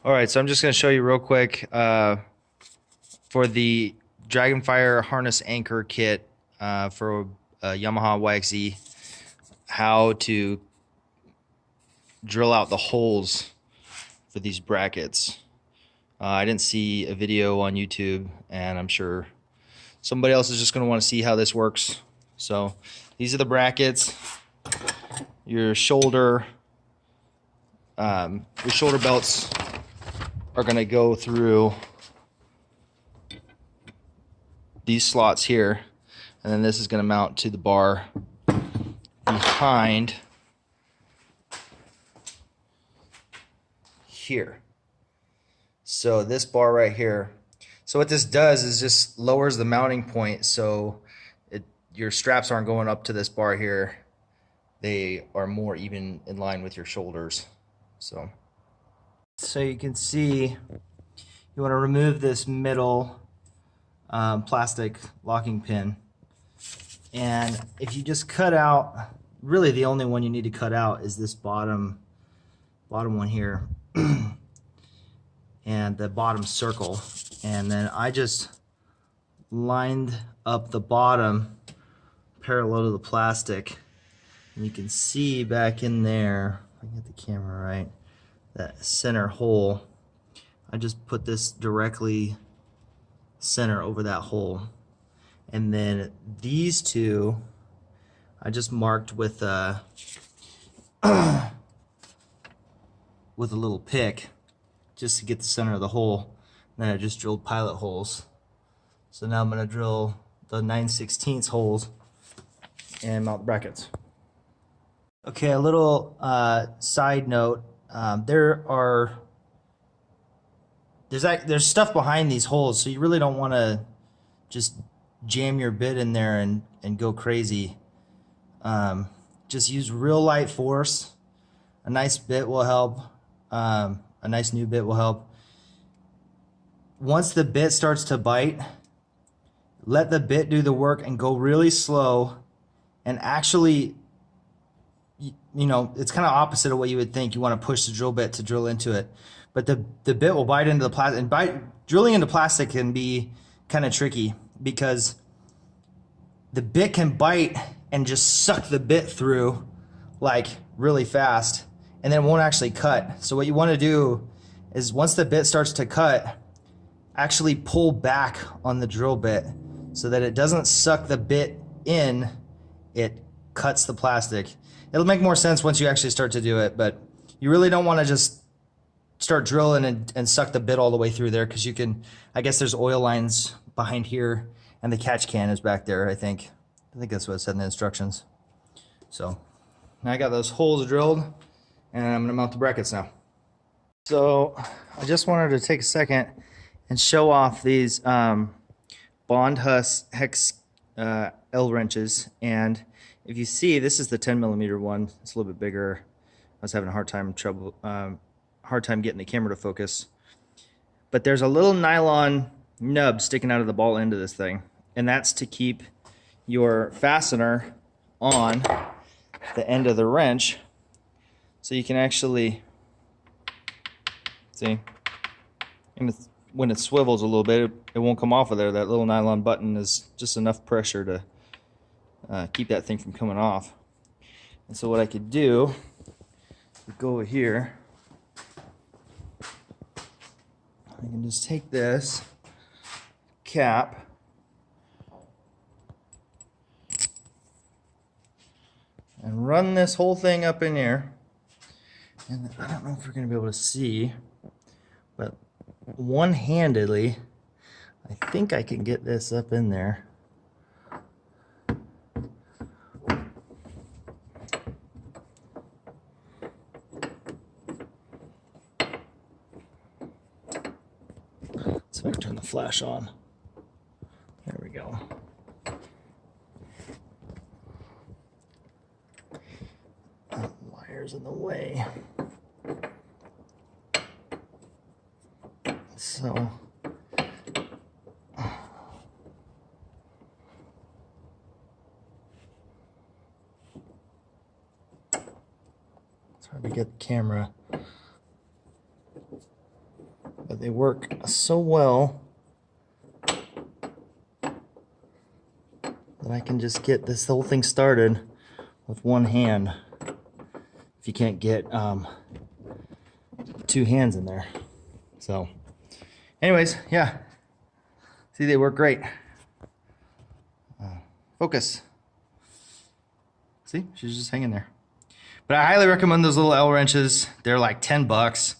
All right, so I'm just going to show you real quick for the Dragonfire harness anchor kit for Yamaha YXZ, how to drill out the holes for these brackets. I didn't see a video on YouTube, and I'm sure somebody else is just going to want to see how this works. So these are the brackets. Your shoulder belts are going to go through these slots here, and then this is going to mount to the bar behind here. So this bar right here, so what this does is just lowers the mounting point, so your straps aren't going up to this bar here. They are more even in line with your shoulders. So you can see you want to remove this middle plastic locking pin, and if you just cut out, really the only one you need to cut out is this bottom one here and the bottom circle, and then I just lined up the bottom parallel to the plastic, and you can see back in there, if I can get the camera right, that center hole, I just put this directly center over that hole, and then these two I just marked with a little pick just to get the center of the hole. And then I just drilled pilot holes. So now I'm going to drill the 9/16 holes and mount the brackets. Okay, a little side note. There's stuff behind these holes, so you really don't want to just jam your bit in there and go crazy. Just use real light force. A nice bit will help. A nice new bit will help. Once the bit starts to bite, let the bit do the work and go really slow. And actually, you know, it's kind of opposite of what you would think. You want to push the drill bit to drill into it, but the bit will bite into the plastic. And drilling into plastic can be kind of tricky because the bit can bite and just suck the bit through like really fast, and then it won't actually cut. So what you want to do is once the bit starts to cut, actually pull back on the drill bit so that it doesn't suck the bit in, it cuts the plastic. It'll make more sense once you actually start to do it, but you really don't want to just start drilling and suck the bit all the way through there, because you can, I guess there's oil lines behind here and the catch can is back there, I think that's what it said in the instructions. So now I got those holes drilled, and I'm gonna mount the brackets now. So I just wanted to take a second and show off these Bond hex L wrenches, and if you see, this is the 10mm one. It's a little bit bigger. I was having a hard time getting the camera to focus. But there's a little nylon nub sticking out of the ball end of this thing, and that's to keep your fastener on the end of the wrench, so you can actually see, and when it swivels a little bit, it won't come off of there. That little nylon button is just enough pressure to keep that thing from coming off. And so what I could do is go over here. I can just take this cap and run this whole thing up in here. And I don't know if we're going to be able to see, but one-handedly, I think I can get this up in there. So I can turn the flash on. There we go. Wire's in the way. So it's hard to get the camera They work so well that I can just get this whole thing started with one hand if you can't get two hands in there. So anyways, yeah, see, they work great. Focus. See, she's just hanging there. But I highly recommend those little L wrenches. They're like 10 bucks,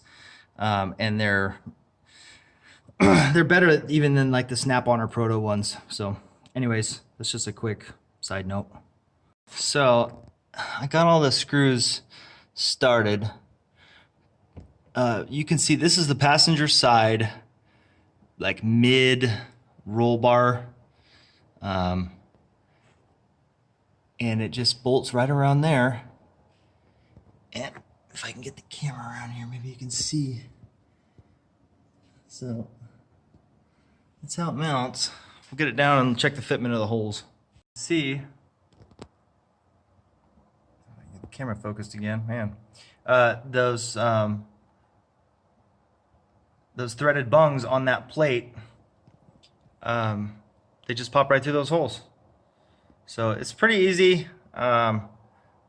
and they're better even than like the Snap-on or Proto ones. So anyways, that's just a quick side note. So I got all the screws started. You can see this is the passenger side, like mid roll bar. And it just bolts right around there. And if I can get the camera around here, maybe you can see. So that's how it mounts. We'll get it down and check the fitment of the holes. See, get the camera focused again, man. Those threaded bungs on that plate, they just pop right through those holes. So it's pretty easy.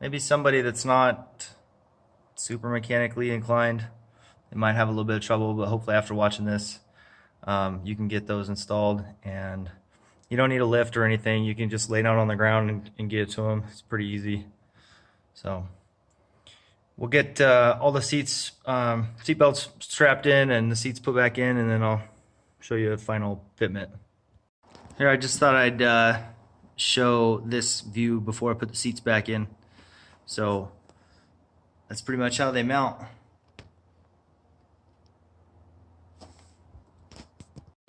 Maybe somebody that's not super mechanically inclined, they might have a little bit of trouble, but hopefully after watching this, you can get those installed, and you don't need a lift or anything. You can just lay down on the ground and get it to them. It's pretty easy. So we'll get all the seats, seat belts strapped in and the seats put back in, and then I'll show you a final fitment. Here, I just thought I'd show this view before I put the seats back in. So that's pretty much how they mount.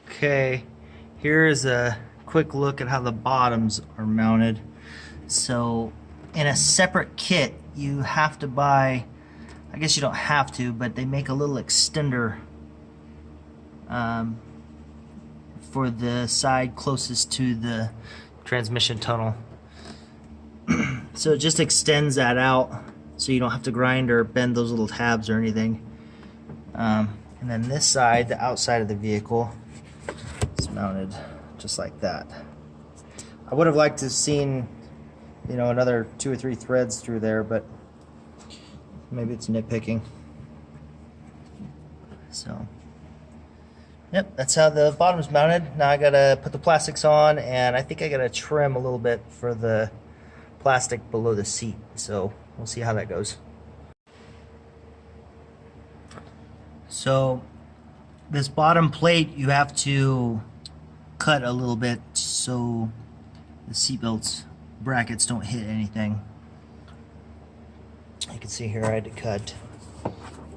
Okay, here is a quick look at how the bottoms are mounted. So in a separate kit, you have to buy, I guess you don't have to, but they make a little extender for the side closest to the transmission tunnel. So it just extends that out so you don't have to grind or bend those little tabs or anything. And then this side, the outside of the vehicle, is mounted just like that. I would have liked to have seen, you know, another 2 or 3 threads through there, but maybe it's nitpicking. So yep, that's how the bottom's mounted. Now I gotta put the plastics on, and I think I gotta trim a little bit for the plastic below the seat. So we'll see how that goes. So this bottom plate, you have to cut a little bit so the seat belts brackets don't hit anything. You can see here I had to cut,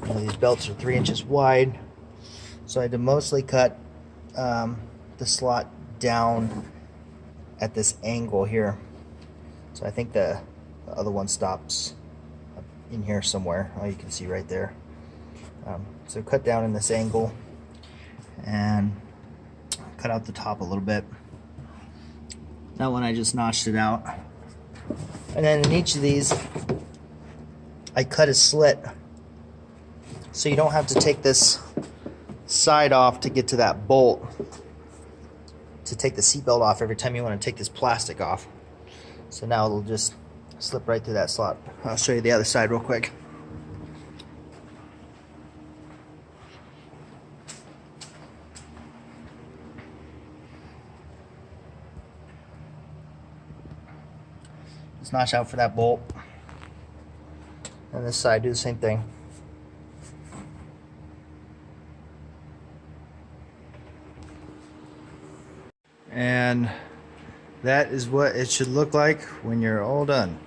you know, these belts are 3 inches wide. So I had to mostly cut the slot down at this angle here. So I think the other one stops in here somewhere. Oh, you can see right there. So cut down in this angle and cut out the top a little bit. That one I just notched it out. And then in each of these, I cut a slit so you don't have to take this side off to get to that bolt to take the seatbelt off every time you want to take this plastic off. So now it'll just slip right through that slot. I'll show you the other side real quick. Just notch out for that bolt. And this side, do the same thing. And that is what it should look like when you're all done.